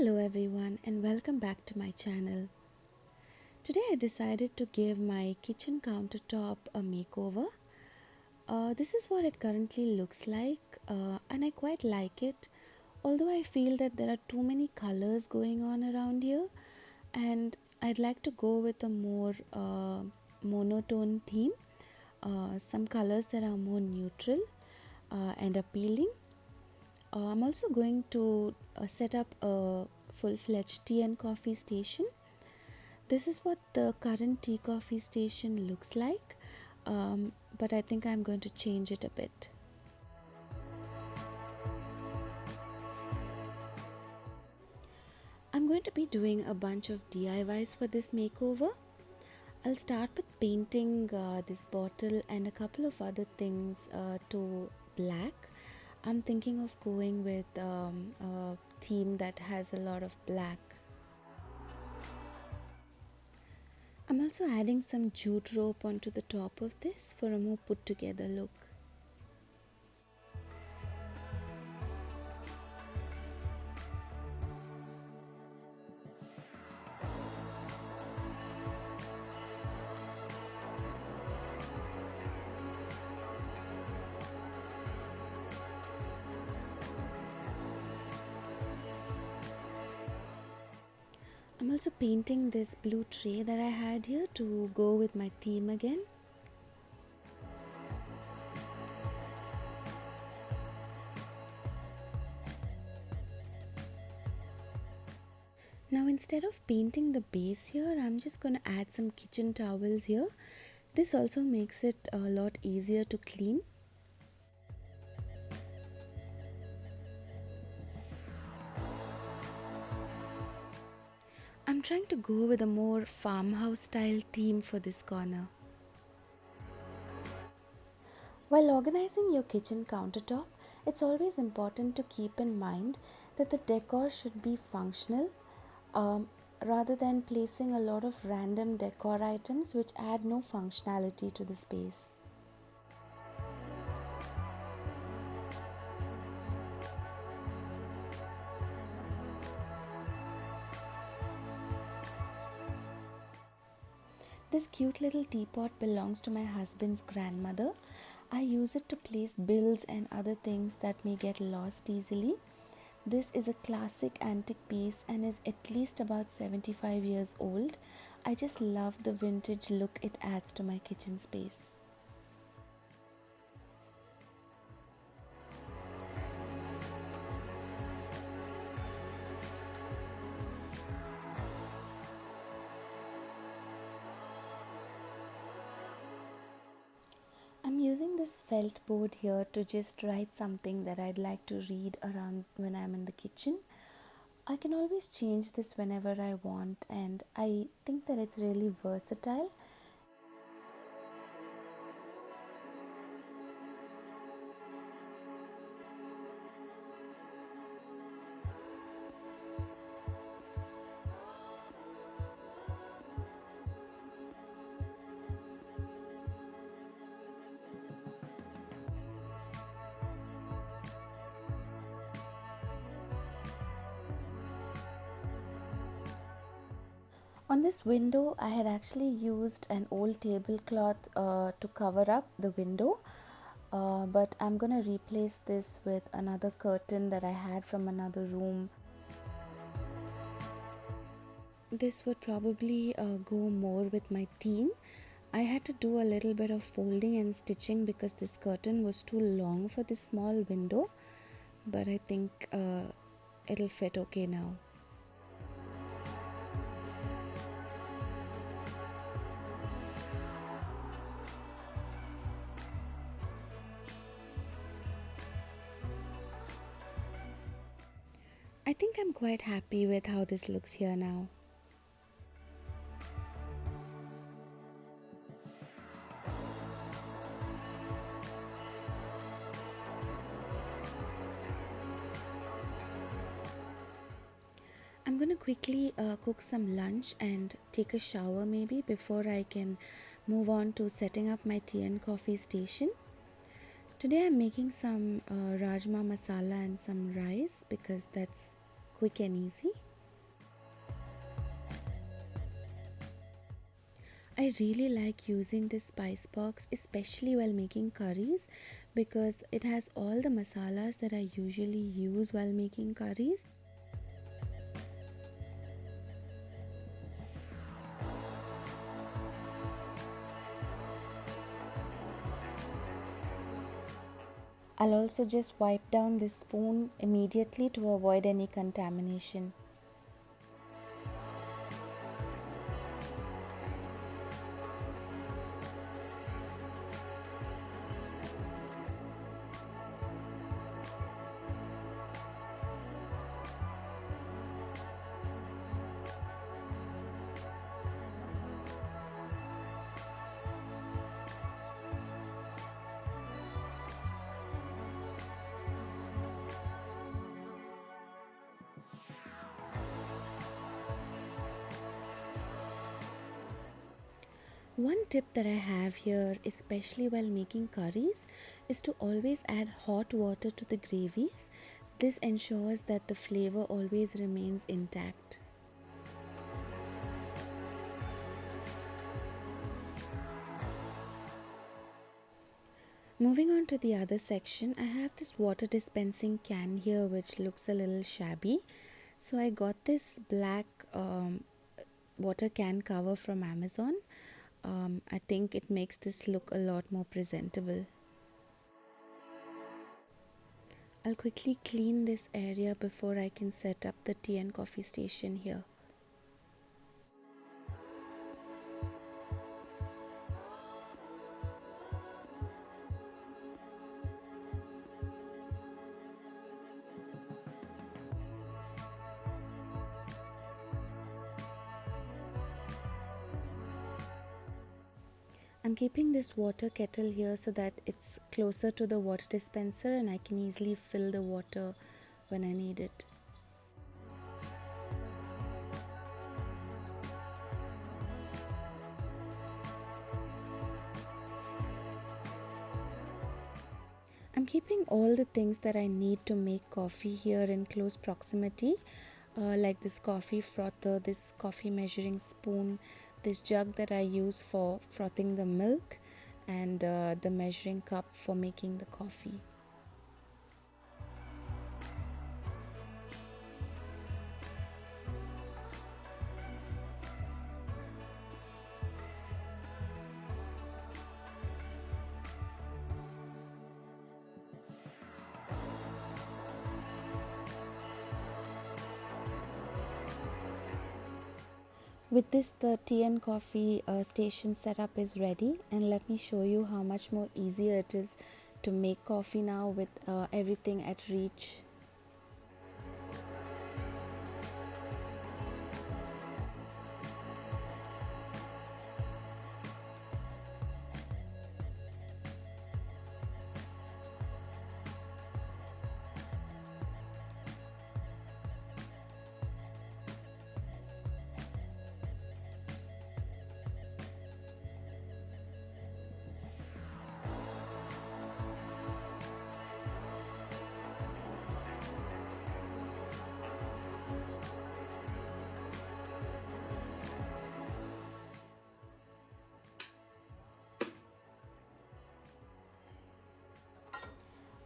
Hello everyone and welcome back to my channel. Today I decided to give my kitchen countertop a makeover. This is what it currently looks like and I quite like it, although I feel that there are too many colors going on around here and I'd like to go with a more monotone theme, some colors that are more neutral and appealing. I'm also going to set up a full-fledged tea and coffee station. This is what the current tea coffee station looks like, but I think I'm going to change it a bit. I'm going to be doing a bunch of DIYs for this makeover. I'll start with painting this bottle and a couple of other things to black. I'm thinking of going with a theme that has a lot of black. I'm also adding some jute rope onto the top of this for a more put together look. I'm also painting this blue tray that I had here to go with my theme again. Now instead of painting the base here, I'm just going to add some kitchen towels here. This also makes it a lot easier to clean. I'm trying to go with a more farmhouse style theme for this corner. While organizing your kitchen countertop, it's always important to keep in mind that the decor should be functional, rather than placing a lot of random decor items which add no functionality to the space. This cute little teapot belongs to my husband's grandmother. I use it to place bills and other things that may get lost easily. This is a classic antique piece and is at least about 75 years old. I just love the vintage look it adds to my kitchen space. I'm using this felt board here to just write something that I'd like to read around when I'm in the kitchen. I can always change this whenever I want, and I think that it's really versatile. On this window, I had actually used an old tablecloth to cover up the window, but I'm gonna replace this with another curtain that I had from another room. This would probably go more with my theme. I had to do a little bit of folding and stitching because this curtain was too long for this small window, but I think it'll fit okay now. I think I'm quite happy with how this looks here now. I'm gonna quickly cook some lunch and take a shower maybe before I can move on to setting up my tea and coffee station. Today I'm making some rajma masala and some rice because that's quick and easy. I really like using this spice box, especially while making curries, because it has all the masalas that I usually use while making curries. I'll also just wipe down this spoon immediately to avoid any contamination. One tip that I have here, especially while making curries, is to always add hot water to the gravies. This ensures that the flavor always remains intact. Moving on to the other section, I have this water dispensing can here which looks a little shabby. So I got this black water can cover from Amazon. I think it makes this look a lot more presentable. I'll quickly clean this area before I can set up the tea and coffee station here. I'm keeping this water kettle here so that it's closer to the water dispenser and I can easily fill the water when I need it. I'm keeping all the things that I need to make coffee here in close proximity, like this coffee frother, this coffee measuring spoon, this jug that I use for frothing the milk, and the measuring cup for making the coffee. With this, the tea and coffee station setup is ready, and let me show you how much more easier it is to make coffee now with everything at reach.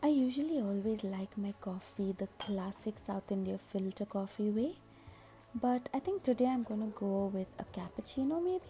I usually always like my coffee the classic South India filter coffee way, but I think today I'm gonna go with a cappuccino maybe.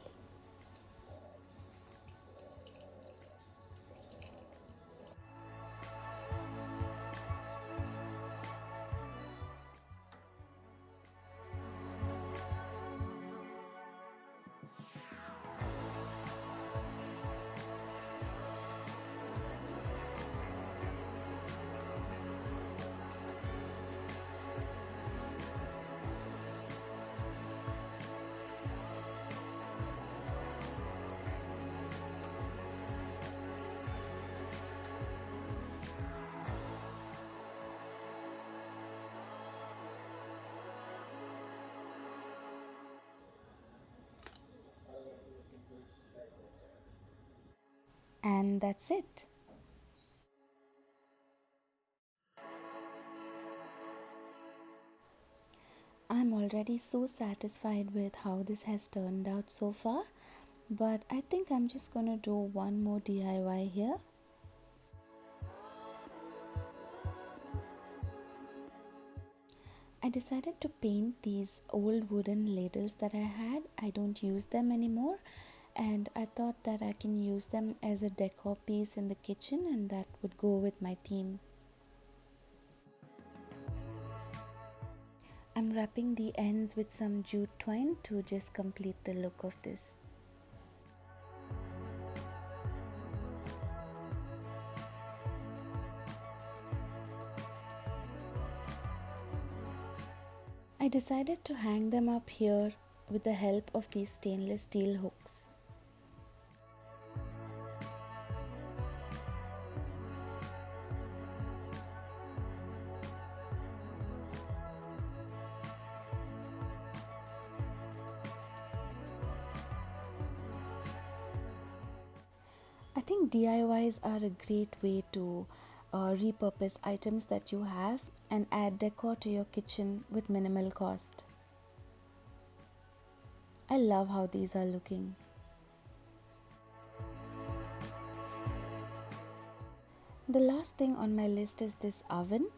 And that's it. I'm already so satisfied with how this has turned out so far. But I think I'm just gonna do one more DIY here. I decided to paint these old wooden ladles that I had. I don't use them anymore, and I thought that I can use them as a decor piece in the kitchen, and that would go with my theme. I'm wrapping the ends with some jute twine to just complete the look of this. I decided to hang them up here with the help of these stainless steel hooks. I think DIYs are a great way to repurpose items that you have and add decor to your kitchen with minimal cost. I love how these are looking. The last thing on my list is this oven.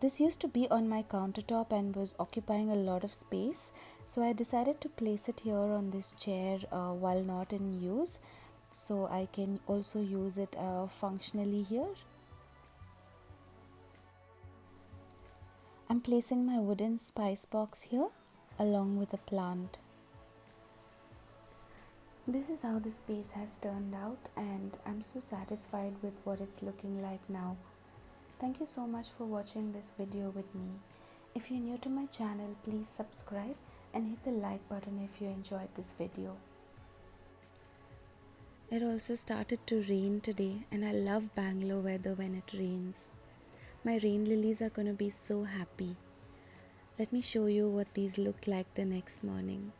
This used to be on my countertop and was occupying a lot of space, so I decided to place it here on this chair while not in use, so I can also use it functionally here. I'm placing my wooden spice box here along with a plant. This is how the space has turned out, and I'm so satisfied with what it's looking like now. Thank you so much for watching this video with me. If you're new to my channel, please subscribe and hit the like button if you enjoyed this video. It also started to rain today, and I love Bangalore weather when it rains. My rain lilies are gonna be so happy. Let me show you what these looked like the next morning.